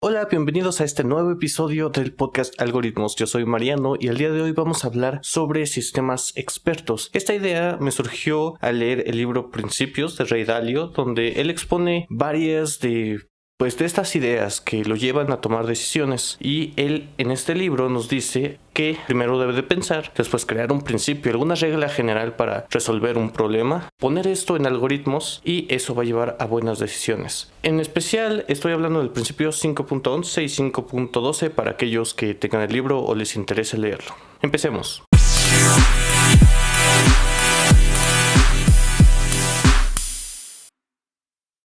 Hola, bienvenidos a este nuevo episodio del podcast Algoritmos. Yo soy Mariano y el día de hoy vamos a hablar sobre sistemas expertos. Esta idea me surgió al leer el libro Principios de Ray Dalio, donde él expone varias de estas ideas que lo llevan a tomar decisiones, y él en este libro nos dice que primero debe de pensar, después crear un principio, alguna regla general para resolver un problema, poner esto en algoritmos y eso va a llevar a buenas decisiones. En especial estoy hablando del principio 5.11 y 5.12 para aquellos que tengan el libro o les interese leerlo. Empecemos.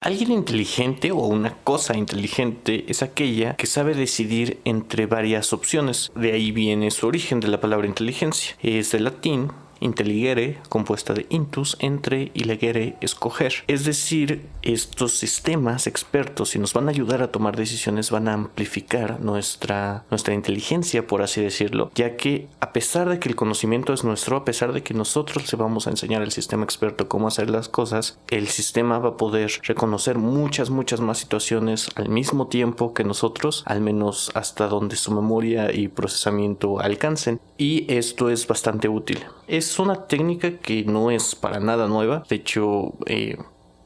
Alguien inteligente o una cosa inteligente es aquella que sabe decidir entre varias opciones. De ahí viene su origen de la palabra inteligencia. Es del latín intelligere, compuesta de intus, entre, y legere, escoger. Es decir, estos sistemas expertos, si nos van a ayudar a tomar decisiones, van a amplificar nuestra inteligencia, por así decirlo, ya que a pesar de que el conocimiento es nuestro, a pesar de que nosotros le vamos a enseñar al sistema experto cómo hacer las cosas, el sistema va a poder reconocer muchas más situaciones al mismo tiempo que nosotros, al menos hasta donde su memoria y procesamiento alcancen, y esto es bastante útil. Es una técnica que no es para nada nueva. De hecho,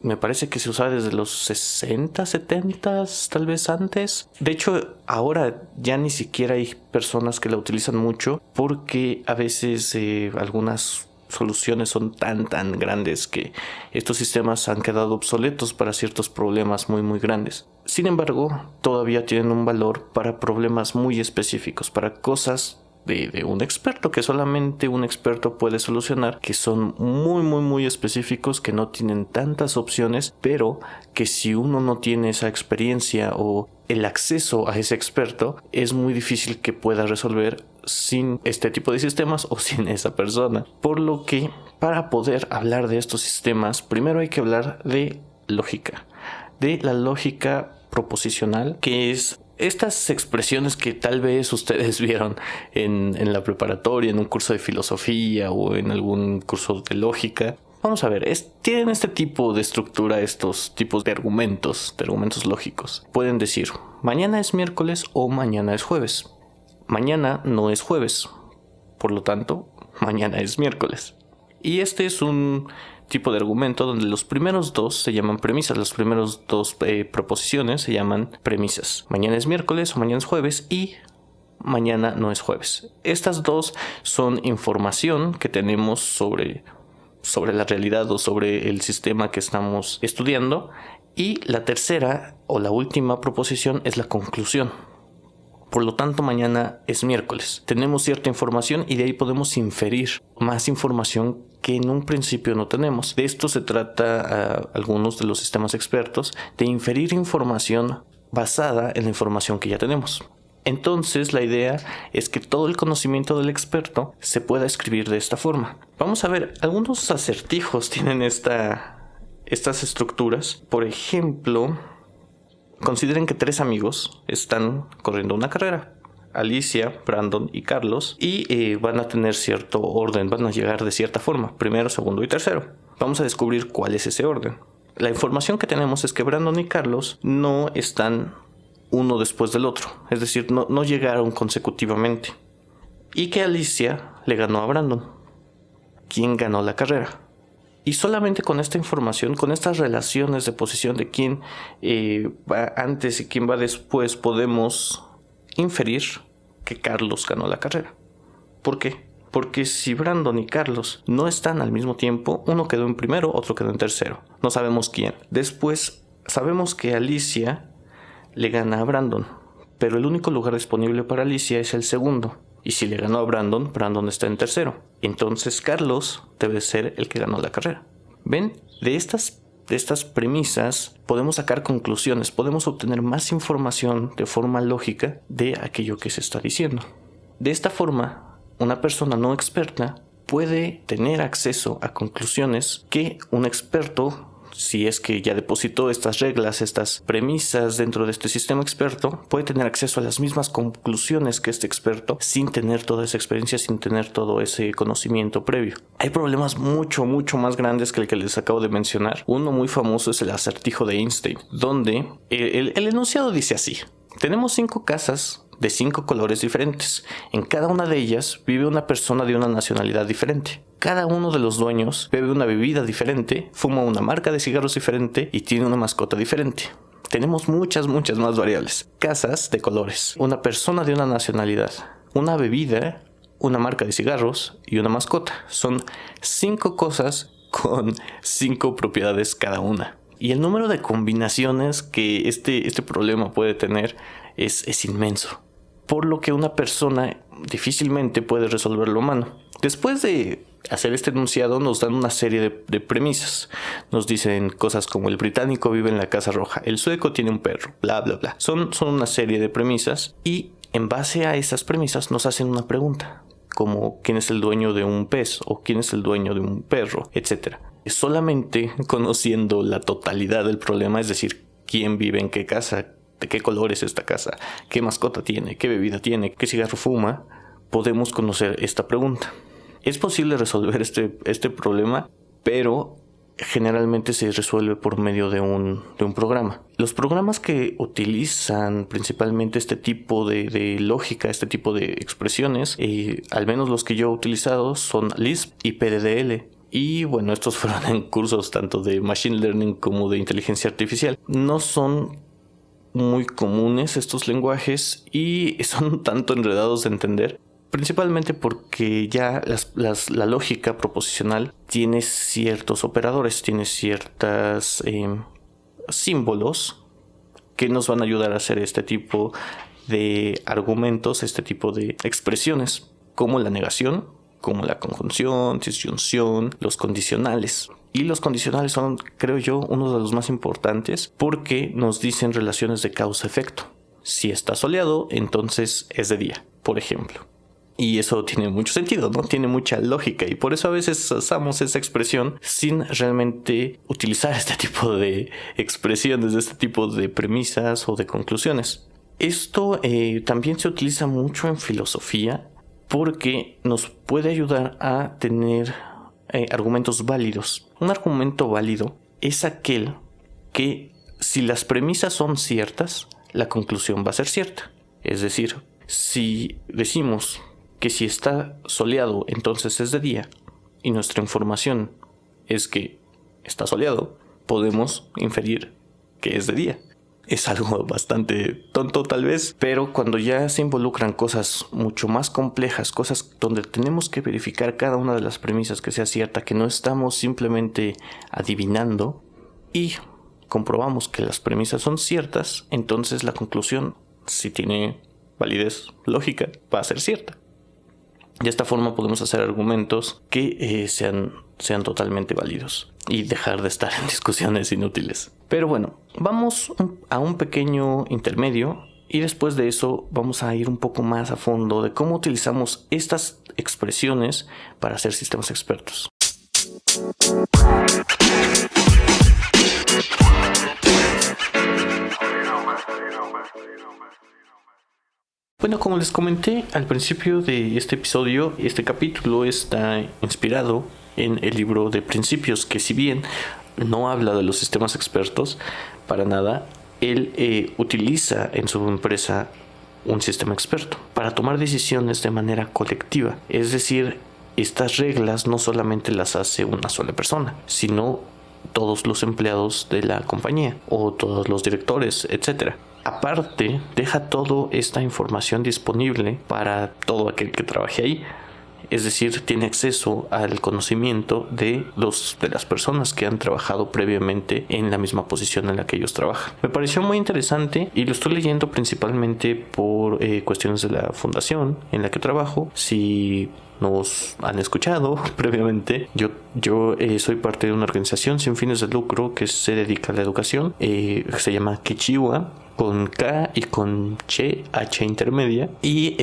me parece que se usaba desde los 60, 70, tal vez antes. De hecho, ahora ya ni siquiera hay personas que la utilizan mucho, porque a veces algunas soluciones son tan grandes que estos sistemas han quedado obsoletos para ciertos problemas muy grandes. Sin embargo, todavía tienen un valor para problemas muy específicos, para cosas de un experto que solamente un experto puede solucionar, que son muy específicos, que no tienen tantas opciones, pero que si uno no tiene esa experiencia o el acceso a ese experto, es muy difícil que pueda resolver sin este tipo de sistemas o sin esa persona. Por lo que, para poder hablar de estos sistemas, primero hay que hablar de lógica, de la lógica proposicional, que es estas expresiones que tal vez ustedes vieron en la preparatoria, en un curso de filosofía o en algún curso de lógica. Vamos a ver, tienen este tipo de estructura, estos tipos de argumentos lógicos. Pueden decir, mañana es miércoles o mañana es jueves. Mañana no es jueves, por lo tanto, mañana es miércoles. Y este es un tipo de argumento donde los primeros dos se llaman premisas, los primeros dos proposiciones se llaman premisas. Mañana es miércoles o mañana es jueves y mañana no es jueves. Estas dos son información que tenemos sobre la realidad o sobre el sistema que estamos estudiando, y la tercera o la última proposición es la conclusión. Por lo tanto, mañana es miércoles. Tenemos cierta información y de ahí podemos inferir más información que en un principio no tenemos. De esto se trata algunos de los sistemas expertos, de inferir información basada en la información que ya tenemos. Entonces, la idea es que todo el conocimiento del experto se pueda escribir de esta forma. Vamos a ver, algunos acertijos tienen estas estructuras. Por ejemplo, consideren que 3 amigos están corriendo una carrera. Alicia, Brandon y Carlos, y van a tener cierto orden, van a llegar de cierta forma, primero, segundo y tercero. Vamos a descubrir cuál es ese orden. La información que tenemos es que Brandon y Carlos no están uno después del otro, es decir, no llegaron consecutivamente, y que Alicia le ganó a Brandon, quien ganó la carrera. Y solamente con esta información, con estas relaciones de posición de quién va antes y quién va después, podemos inferir que Carlos ganó la carrera. ¿Por qué? Porque si Brandon y Carlos no están al mismo tiempo, uno quedó en primero, otro quedó en tercero. No sabemos quién. Después sabemos que Alicia le gana a Brandon, pero el único lugar disponible para Alicia es el segundo. Y si le ganó a Brandon, Brandon está en tercero. Entonces Carlos debe ser el que ganó la carrera. ¿Ven? De estas premisas podemos sacar conclusiones, podemos obtener más información de forma lógica de aquello que se está diciendo. De esta forma, una persona no experta puede tener acceso a conclusiones que un experto, si es que ya depositó estas reglas, estas premisas dentro de este sistema experto, puede tener acceso a las mismas conclusiones que este experto sin tener toda esa experiencia, sin tener todo ese conocimiento previo. Hay problemas mucho más grandes que el que les acabo de mencionar. Uno muy famoso es el acertijo de Einstein, donde el enunciado dice así: Tenemos 5 casas de 5 colores diferentes. En cada una de ellas vive una persona de una nacionalidad diferente. Cada uno de los dueños bebe una bebida diferente, fuma una marca de cigarros diferente y tiene una mascota diferente. Tenemos muchas más variables. Casas de colores, una persona de una nacionalidad, una bebida, una marca de cigarros y una mascota. Son 5 cosas con 5 propiedades cada una. Y el número de combinaciones que este problema puede tener es inmenso, por lo que una persona difícilmente puede resolverlo a mano. Después de hacer este enunciado nos dan una serie de premisas. Nos dicen cosas como el británico vive en la Casa Roja, el sueco tiene un perro, bla bla bla. Son una serie de premisas y en base a esas premisas nos hacen una pregunta, como quién es el dueño de un pez o quién es el dueño de un perro, etc. Solamente conociendo la totalidad del problema, es decir, quién vive en qué casa, de qué color es esta casa, qué mascota tiene, qué bebida tiene, qué cigarro fuma, podemos conocer esta pregunta. Es posible resolver este problema, pero generalmente se resuelve por medio de un programa. Los programas que utilizan principalmente este tipo de lógica, este tipo de expresiones, al menos los que yo he utilizado, son Lisp y PDDL. Y bueno, estos fueron en cursos tanto de Machine Learning como de Inteligencia Artificial. No son muy comunes estos lenguajes y son un tanto enredados de entender, principalmente porque ya la lógica proposicional tiene ciertos operadores, tiene ciertos símbolos que nos van a ayudar a hacer este tipo de argumentos, este tipo de expresiones, como la negación, como la conjunción, disyunción, los condicionales. Y los condicionales son, creo yo, uno de los más importantes porque nos dicen relaciones de causa-efecto. Si está soleado, entonces es de día, por ejemplo. Y eso tiene mucho sentido, ¿no? Tiene mucha lógica y por eso a veces usamos esa expresión sin realmente utilizar este tipo de expresiones, este tipo de premisas o de conclusiones. Esto también se utiliza mucho en filosofía porque nos puede ayudar a tener argumentos válidos. Un argumento válido es aquel que, si las premisas son ciertas, la conclusión va a ser cierta. Es decir, si decimos que si está soleado, entonces es de día, y nuestra información es que está soleado, podemos inferir que es de día. Es algo bastante tonto tal vez, pero cuando ya se involucran cosas mucho más complejas, cosas donde tenemos que verificar cada una de las premisas que sea cierta, que no estamos simplemente adivinando y comprobamos que las premisas son ciertas, entonces la conclusión, si tiene validez lógica, va a ser cierta. De esta forma podemos hacer argumentos que sean totalmente válidos y dejar de estar en discusiones inútiles. Pero bueno, vamos a un pequeño intermedio y después de eso vamos a ir un poco más a fondo de cómo utilizamos estas expresiones para hacer sistemas expertos. Bueno, como les comenté al principio de este episodio, este capítulo está inspirado en el libro de Principios, que si bien no habla de los sistemas expertos para nada, él utiliza en su empresa un sistema experto para tomar decisiones de manera colectiva. Es decir, estas reglas no solamente las hace una sola persona, sino todos los empleados de la compañía o todos los directores, etc. Aparte, deja toda esta información disponible para todo aquel que trabaje ahí. Es decir, tiene acceso al conocimiento de las personas que han trabajado previamente en la misma posición en la que ellos trabajan. Me pareció muy interesante y lo estoy leyendo principalmente por cuestiones de la fundación en la que trabajo. Si nos han escuchado previamente, yo soy parte de una organización sin fines de lucro que se dedica a la educación. Se llama Kichiwa, con K y con Che, H intermedia. Y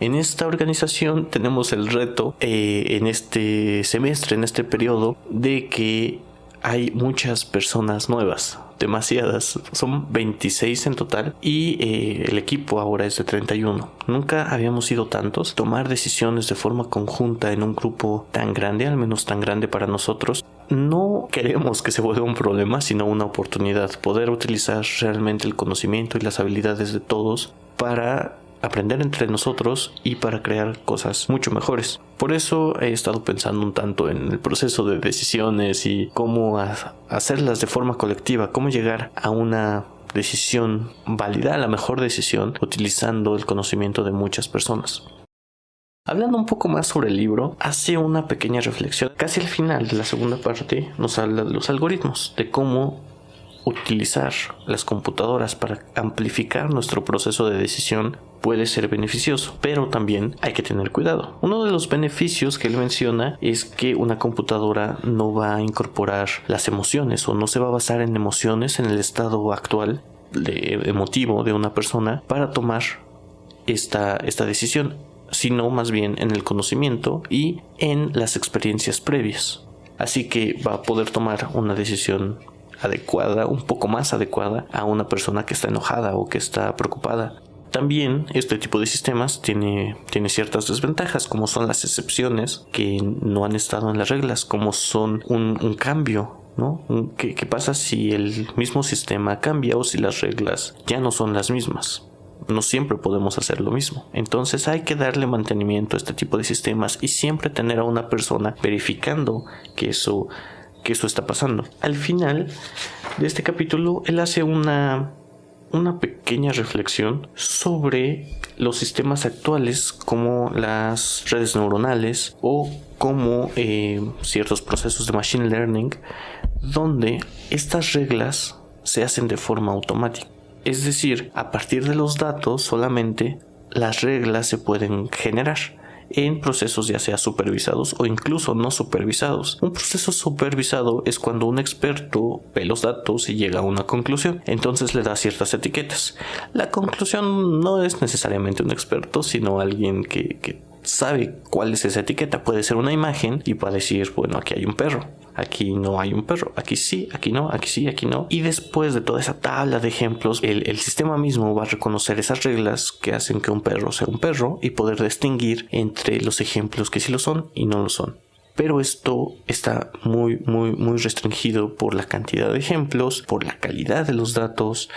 en esta organización tenemos el reto en este semestre, en este periodo, de que hay muchas personas nuevas, demasiadas, son 26 en total y el equipo ahora es de 31. Nunca habíamos sido tantos. Tomar decisiones de forma conjunta en un grupo tan grande, al menos tan grande para nosotros, no queremos que se vuelva un problema, sino una oportunidad. Poder utilizar realmente el conocimiento y las habilidades de todos para aprender entre nosotros y para crear cosas mucho mejores. Por eso he estado pensando un tanto en el proceso de decisiones y cómo hacerlas de forma colectiva, cómo llegar a una decisión válida, a la mejor decisión, utilizando el conocimiento de muchas personas. Hablando un poco más sobre el libro, hace una pequeña reflexión. Casi al final de la segunda parte nos habla de los algoritmos, de cómo utilizar las computadoras para amplificar nuestro proceso de decisión puede ser beneficioso, pero también hay que tener cuidado. Uno de los beneficios que él menciona es que una computadora no va a incorporar las emociones o no se va a basar en emociones en el estado actual emotivo de una persona para tomar esta decisión, sino más bien en el conocimiento y en las experiencias previas. Así que va a poder tomar una decisión adecuada, un poco más adecuada a una persona que está enojada o que está preocupada. También este tipo de sistemas tiene ciertas desventajas, como son las excepciones que no han estado en las reglas, como son un cambio, ¿no? ¿Qué pasa si el mismo sistema cambia o si las reglas ya no son las mismas? No siempre podemos hacer lo mismo. Entonces hay que darle mantenimiento a este tipo de sistemas y siempre tener a una persona verificando que eso está pasando. Al final de este capítulo, él hace una pequeña reflexión sobre los sistemas actuales como las redes neuronales o como ciertos procesos de machine learning, donde estas reglas se hacen de forma automática. Es decir, a partir de los datos solamente las reglas se pueden generar en procesos ya sea supervisados o incluso no supervisados. Un proceso supervisado es cuando un experto ve los datos y llega a una conclusión, entonces le da ciertas etiquetas. La conclusión no es necesariamente un experto, sino alguien que sabe cuál es esa etiqueta. Puede ser una imagen y va a decir, bueno, aquí hay un perro, aquí no hay un perro, aquí sí, aquí no, aquí sí, aquí no. Y después de toda esa tabla de ejemplos, el sistema mismo va a reconocer esas reglas que hacen que un perro sea un perro y poder distinguir entre los ejemplos que sí lo son y no lo son. Pero esto está muy restringido por la cantidad de ejemplos, por la calidad de los datos,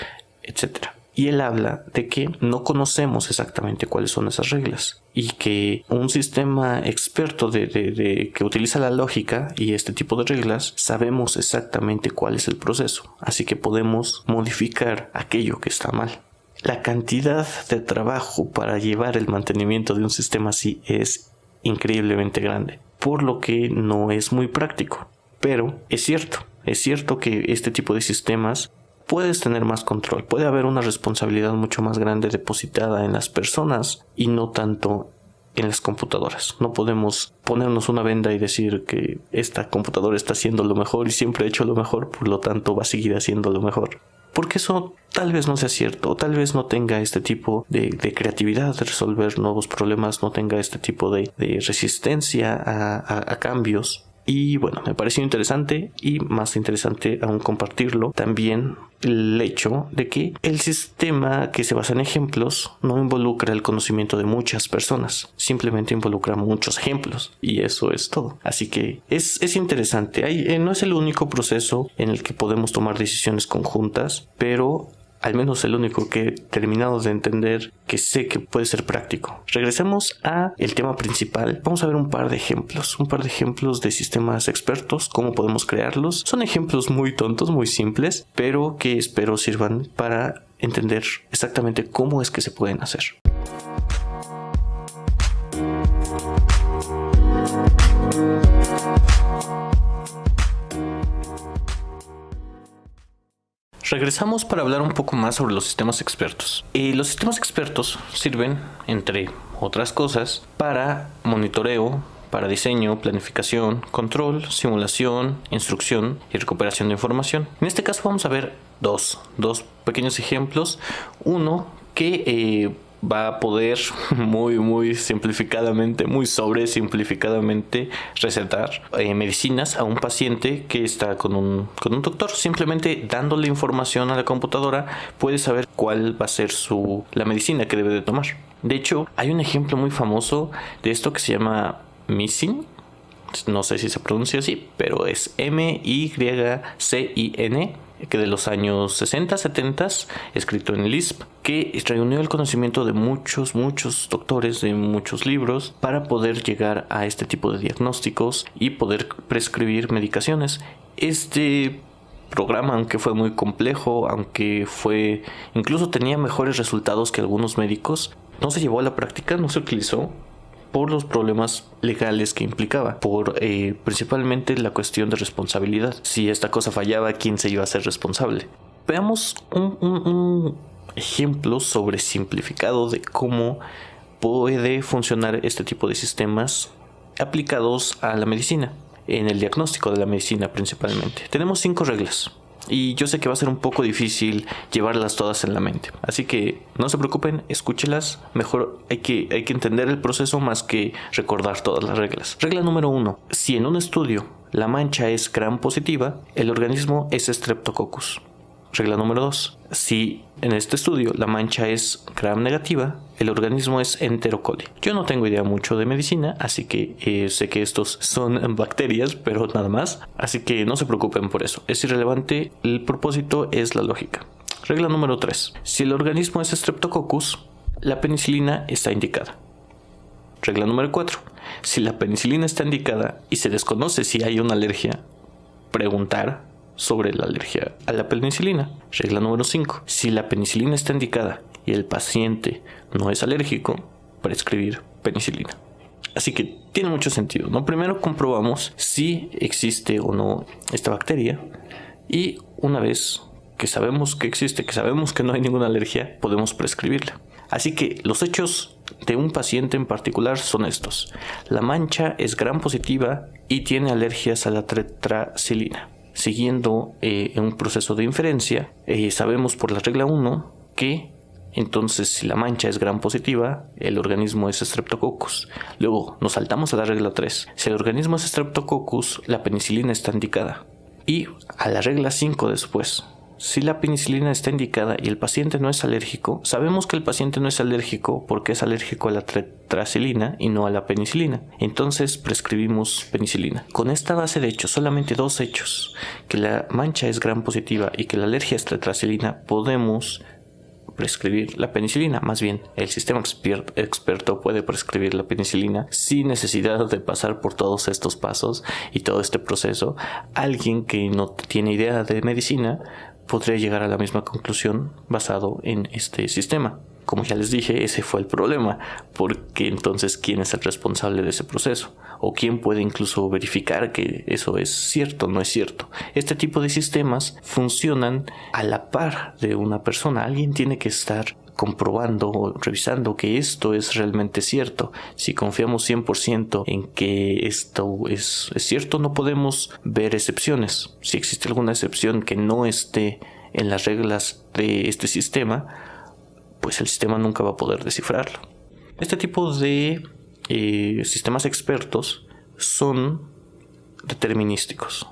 etc. Y él habla de que no conocemos exactamente cuáles son esas reglas y que un sistema experto que utiliza la lógica y este tipo de reglas sabemos exactamente cuál es el proceso, así que podemos modificar aquello que está mal. La cantidad de trabajo para llevar el mantenimiento de un sistema así es increíblemente grande, por lo que no es muy práctico. Pero es cierto que este tipo de sistemas puedes tener más control, puede haber una responsabilidad mucho más grande depositada en las personas y no tanto en las computadoras. No podemos ponernos una venda y decir que esta computadora está haciendo lo mejor y siempre ha hecho lo mejor, por lo tanto va a seguir haciendo lo mejor. Porque eso tal vez no sea cierto, o tal vez no tenga este tipo de creatividad de resolver nuevos problemas, no tenga este tipo de resistencia a cambios. Y bueno, me pareció interesante y más interesante aún compartirlo también el hecho de que el sistema que se basa en ejemplos no involucra el conocimiento de muchas personas, simplemente involucra muchos ejemplos y eso es todo. Así que es interesante. No es el único proceso en el que podemos tomar decisiones conjuntas, pero al menos el único que he terminado de entender que sé que puede ser práctico. Regresemos a el tema principal. Vamos a ver un par de ejemplos de sistemas expertos, cómo podemos crearlos. Son ejemplos muy tontos, muy simples, pero que espero sirvan para entender exactamente cómo es que se pueden hacer. Regresamos para hablar un poco más sobre los sistemas expertos. Los sistemas expertos sirven, entre otras cosas, para monitoreo, para diseño, planificación, control, simulación, instrucción y recuperación de información. En este caso vamos a ver dos pequeños ejemplos. Uno que va a poder muy simplificadamente, muy sobresimplificadamente recetar medicinas a un paciente que está con un doctor. Simplemente dándole información a la computadora puede saber cuál va a ser la medicina que debe de tomar. De hecho, hay un ejemplo muy famoso de esto que se llama Missing. no sé si se pronuncia así, pero es Mycin, que de los años 60, 70, escrito en Lisp, que reunió el conocimiento de muchos doctores de muchos libros para poder llegar a este tipo de diagnósticos y poder prescribir medicaciones. Este programa, aunque fue muy complejo, incluso tenía mejores resultados que algunos médicos, no se llevó a la práctica, no se utilizó por los problemas legales que implicaba, por principalmente la cuestión de responsabilidad. Si esta cosa fallaba, ¿quién se iba a hacer responsable? Veamos un ejemplo sobresimplificado de cómo puede funcionar este tipo de sistemas aplicados a la medicina, en el diagnóstico de la medicina principalmente. Tenemos 5 reglas. Y yo sé que va a ser un poco difícil llevarlas todas en la mente. Así que no se preocupen, escúchelas. Mejor hay que entender el proceso más que recordar todas las reglas. Regla número 1. Si en un estudio la mancha es gram positiva, el organismo es Streptococcus. Regla número 2. Si en este estudio la mancha es gram negativa, el organismo es Entero coli. Yo no tengo idea mucho de medicina, así que sé que estos son bacterias, pero nada más. Así que no se preocupen por eso. Es irrelevante, el propósito es la lógica. Regla número 3. Si el organismo es Streptococcus, la penicilina está indicada. Regla número 4. Si la penicilina está indicada y se desconoce si hay una alergia, preguntar sobre la alergia a la penicilina. Regla número 5. Si la penicilina está indicada y el paciente no es alérgico, prescribir penicilina. Así que tiene mucho sentido, ¿no? Primero comprobamos si existe o no esta bacteria, y una vez que sabemos que existe, que sabemos que no hay ninguna alergia, podemos prescribirla. Así que los hechos de un paciente en particular son estos. La mancha es gram positiva y tiene alergias a la tetracilina. Siguiendo un proceso de inferencia, sabemos por la regla 1 que entonces si la mancha es gram positiva, el organismo es Streptococcus. Luego nos saltamos a la regla 3. Si el organismo es Streptococcus, la penicilina está indicada. Y a la regla 5 después. Si la penicilina está indicada y el paciente no es alérgico, sabemos que el paciente no es alérgico porque es alérgico a la tetracilina y no a la penicilina. Entonces prescribimos penicilina. Con esta base de hechos, solamente 2 hechos, que la mancha es gram positiva y que la alergia es tetracilina, podemos prescribir la penicilina. Más bien, el sistema experto puede prescribir la penicilina sin necesidad de pasar por todos estos pasos y todo este proceso. Alguien que no tiene idea de medicina podría llegar a la misma conclusión basado en este sistema. Como ya les dije, ese fue el problema, porque entonces ¿quién es el responsable de ese proceso? ¿O quién puede incluso verificar que eso es cierto o no es cierto? Este tipo de sistemas funcionan a la par de una persona. Alguien tiene que estar comprobando o revisando que esto es realmente cierto. Si confiamos 100% en que esto es cierto, no podemos ver excepciones. Si existe alguna excepción que no esté en las reglas de este sistema, pues el sistema nunca va a poder descifrarlo. Este tipo de sistemas expertos son determinísticos.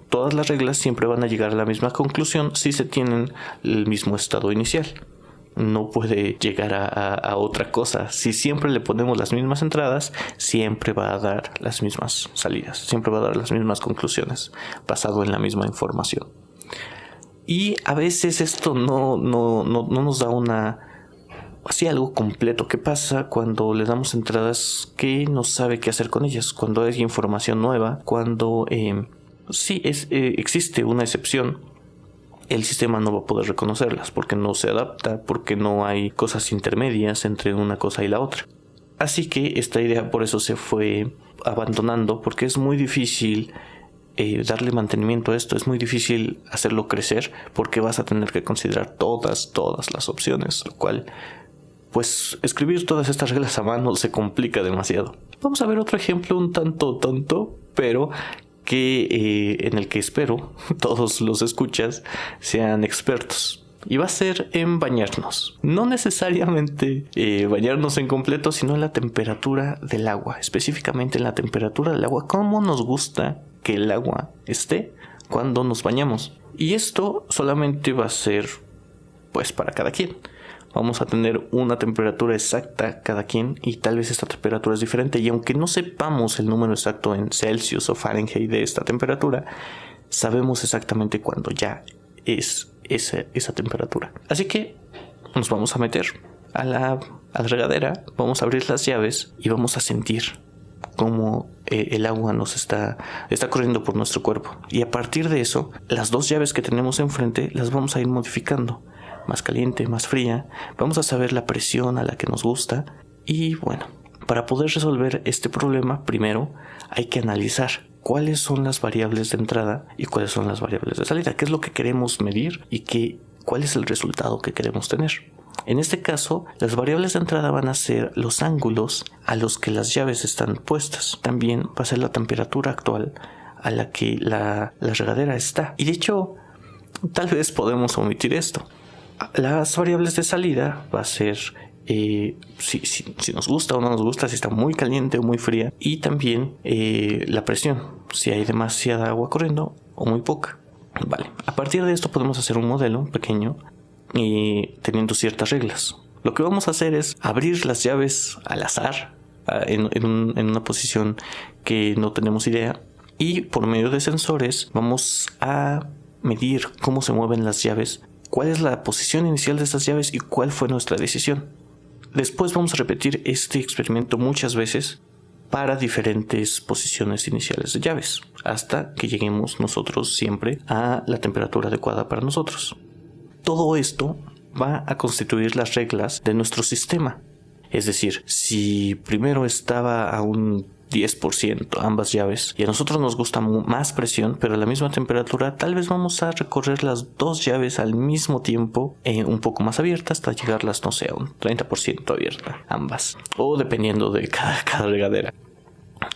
Todas las reglas siempre van a llegar a la misma conclusión si se tienen el mismo estado inicial. No puede llegar a otra cosa. Si siempre le ponemos las mismas entradas, siempre va a dar las mismas salidas, siempre va a dar las mismas conclusiones, basado en la misma información. Y a veces esto no nos da algo completo. ¿Qué pasa cuando le damos entradas que no sabe qué hacer con ellas? Cuando hay información nueva, cuando existe una excepción, el sistema no va a poder reconocerlas porque no se adapta, porque no hay cosas intermedias entre una cosa y la otra. Así que esta idea por eso se fue abandonando, porque es muy difícil darle mantenimiento a esto, es muy difícil hacerlo crecer, porque vas a tener que considerar todas las opciones, lo cual, pues, escribir todas estas reglas a mano se complica demasiado. Vamos a ver otro ejemplo un tanto tonto, pero en el que espero todos los escuchas sean expertos. Y va a ser en bañarnos. No necesariamente bañarnos en completo, sino en la temperatura del agua. Específicamente en la temperatura del agua. ¿Cómo nos gusta que el agua esté cuando nos bañamos? Y esto solamente va a ser, pues, para cada quien. Vamos a tener una temperatura exacta cada quien y tal vez esta temperatura es diferente. Y aunque no sepamos el número exacto en Celsius o Fahrenheit de esta temperatura, sabemos exactamente cuándo ya es esa temperatura. Así que nos vamos a meter a la regadera, vamos a abrir las llaves y vamos a sentir cómo el agua nos está corriendo por nuestro cuerpo. Y a partir de eso, las dos llaves que tenemos enfrente las vamos a ir modificando. Más caliente, más fría. Vamos a saber la presión a la que nos gusta. Y bueno, para poder resolver este problema, primero hay que analizar cuáles son las variables de entrada y cuáles son las variables de salida. ¿Qué es lo que queremos medir y cuál es el resultado que queremos tener? En este caso, las variables de entrada van a ser los ángulos a los que las llaves están puestas. También va a ser la temperatura actual a la que la regadera está. Y de hecho, tal vez podemos omitir esto. Las variables de salida va a ser si nos gusta o no nos gusta, si está muy caliente o muy fría. Y también la presión, si hay demasiada agua corriendo o muy poca. Vale, a partir de esto podemos hacer un modelo pequeño teniendo ciertas reglas. Lo que vamos a hacer es abrir las llaves al azar en una posición que no tenemos idea, y por medio de sensores vamos a medir cómo se mueven las llaves, cuál es la posición inicial de estas llaves y cuál fue nuestra decisión. Después vamos a repetir este experimento muchas veces para diferentes posiciones iniciales de llaves, hasta que lleguemos nosotros siempre a la temperatura adecuada para nosotros. Todo esto va a constituir las reglas de nuestro sistema. Es decir, si primero estaba a un 10% ambas llaves y a nosotros nos gusta más presión pero a la misma temperatura, tal vez vamos a recorrer las dos llaves al mismo tiempo, un poco más abiertas, hasta llegarlas, no sé, a un 30% abierta ambas, o dependiendo de cada regadera.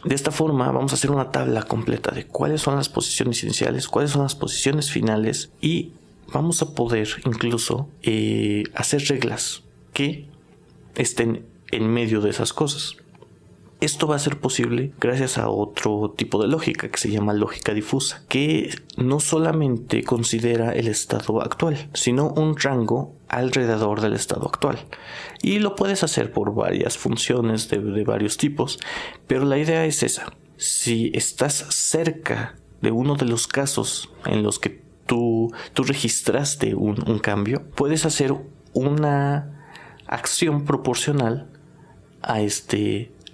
De esta forma vamos a hacer una tabla completa de cuáles son las posiciones iniciales, cuáles son las posiciones finales, y vamos a poder incluso hacer reglas que estén en medio de esas cosas. Esto va a ser posible gracias a otro tipo de lógica que se llama lógica difusa, que no solamente considera el estado actual, sino un rango alrededor del estado actual. Y lo puedes hacer por varias funciones de varios tipos, pero la idea es esa. Si estás cerca de uno de los casos en los que tú registraste un cambio, puedes hacer una acción proporcional a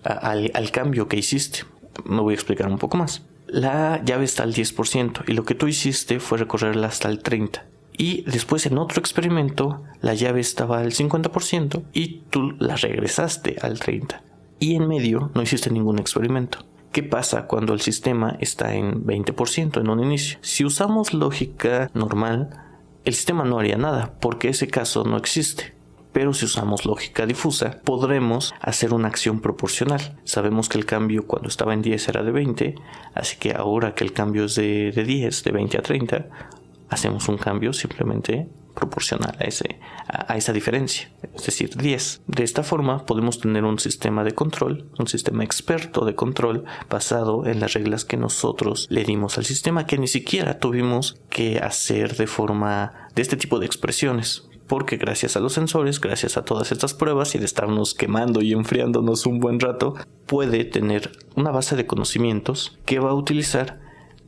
al cambio que hiciste. Me voy a explicar un poco más. La llave está al 10% y lo que tú hiciste fue recorrerla hasta el 30%. Y después en otro experimento la llave estaba al 50% y tú la regresaste al 30%. Y en medio no hiciste ningún experimento. ¿Qué pasa cuando el sistema está en 20% en un inicio? Si usamos lógica normal, el sistema no haría nada porque ese caso no existe. Pero si usamos lógica difusa, podremos hacer una acción proporcional. Sabemos que el cambio cuando estaba en 10 era de 20, así que ahora que el cambio es de 10, de 20 a 30, hacemos un cambio simplemente proporcional a esa diferencia, es decir, 10. De esta forma podemos tener un sistema de control, un sistema experto de control basado en las reglas que nosotros le dimos al sistema, que ni siquiera tuvimos que hacer de este tipo de expresiones. Porque gracias a los sensores, gracias a todas estas pruebas y de estarnos quemando y enfriándonos un buen rato, puede tener una base de conocimientos que va a utilizar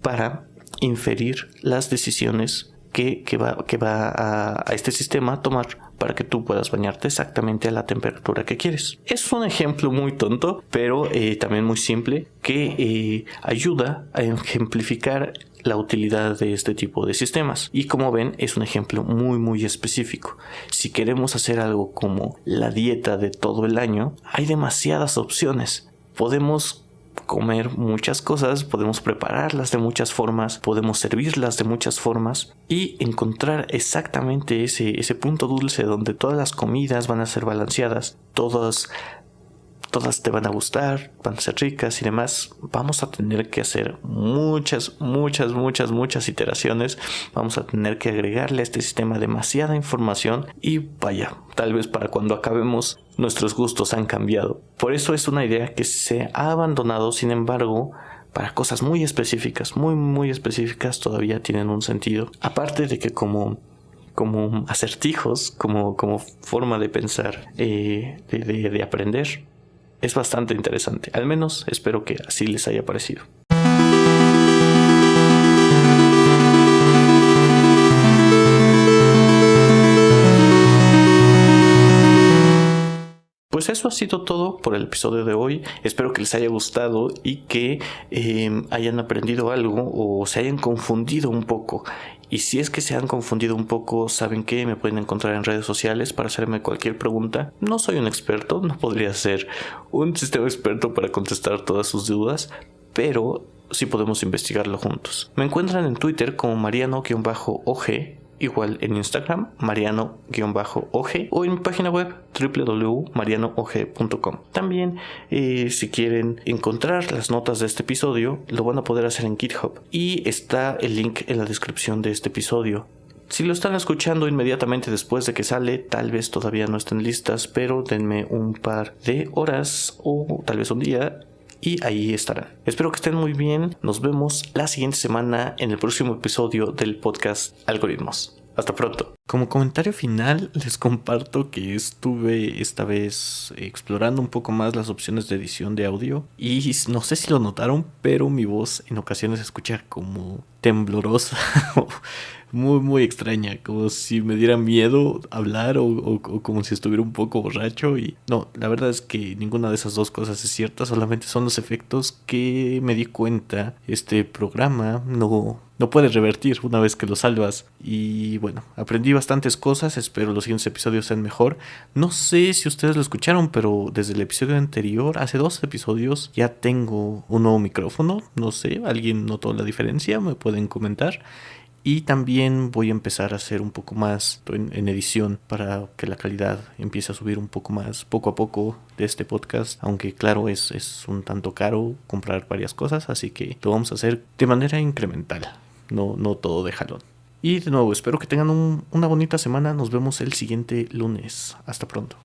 para inferir las decisiones que va a este sistema a tomar para que tú puedas bañarte exactamente a la temperatura que quieres. Es un ejemplo muy tonto, pero también muy simple, que ayuda a ejemplificar la utilidad de este tipo de sistemas. Y como ven, es un ejemplo muy específico. Si queremos hacer algo como la dieta de todo el año, hay demasiadas opciones. Podemos comer muchas cosas, podemos prepararlas de muchas formas, podemos servirlas de muchas formas y encontrar exactamente ese punto dulce donde todas las comidas van a ser balanceadas, todas te van a gustar, van a ser ricas y demás. Vamos a tener que hacer muchas iteraciones. Vamos a tener que agregarle a este sistema demasiada información y vaya, tal vez para cuando acabemos nuestros gustos han cambiado. Por eso es una idea que se ha abandonado, sin embargo, para cosas muy específicas, muy específicas todavía tienen un sentido. Aparte de que como como acertijos, como forma de pensar, de aprender. Es bastante interesante, al menos espero que así les haya parecido. Pues eso ha sido todo por el episodio de hoy. Espero que les haya gustado y que hayan aprendido algo o se hayan confundido un poco. Y si es que se han confundido un poco, ¿saben qué? Me pueden encontrar en redes sociales para hacerme cualquier pregunta. No soy un experto, no podría ser un sistema experto para contestar todas sus dudas, pero sí podemos investigarlo juntos. Me encuentran en Twitter como Mariano-OG, igual en Instagram, Mariano-OG, o en mi página web www.marianoog.com. También, si quieren encontrar las notas de este episodio, lo van a poder hacer en GitHub. Y está el link en la descripción de este episodio. Si lo están escuchando inmediatamente después de que sale, tal vez todavía no estén listas, pero denme un par de horas o tal vez un día y ahí estarán. Espero que estén muy bien. Nos vemos la siguiente semana en el próximo episodio del podcast Algoritmos. Hasta pronto. Como comentario final, les comparto que estuve esta vez explorando un poco más las opciones de edición de audio y no sé si lo notaron, pero mi voz en ocasiones se escucha como temblorosa, muy extraña, como si me diera miedo hablar o como si estuviera un poco borracho. Y no, la verdad es que ninguna de esas dos cosas es cierta, solamente son los efectos que me di cuenta este programa no puedes revertir una vez que lo salvas. Y bueno, aprendí bastantes cosas, espero los siguientes episodios sean mejor. No sé si ustedes lo escucharon, pero desde el episodio anterior, hace 2 episodios, ya tengo un nuevo micrófono. No sé, ¿alguien notó la diferencia? Me pueden comentar. Y también voy a empezar a hacer un poco más en edición para que la calidad empiece a subir un poco más poco a poco de este podcast. Aunque claro, es un tanto caro comprar varias cosas, así que lo vamos a hacer de manera incremental. No todo de jalón. Y de nuevo, espero que tengan una bonita semana. Nos vemos el siguiente lunes. Hasta pronto.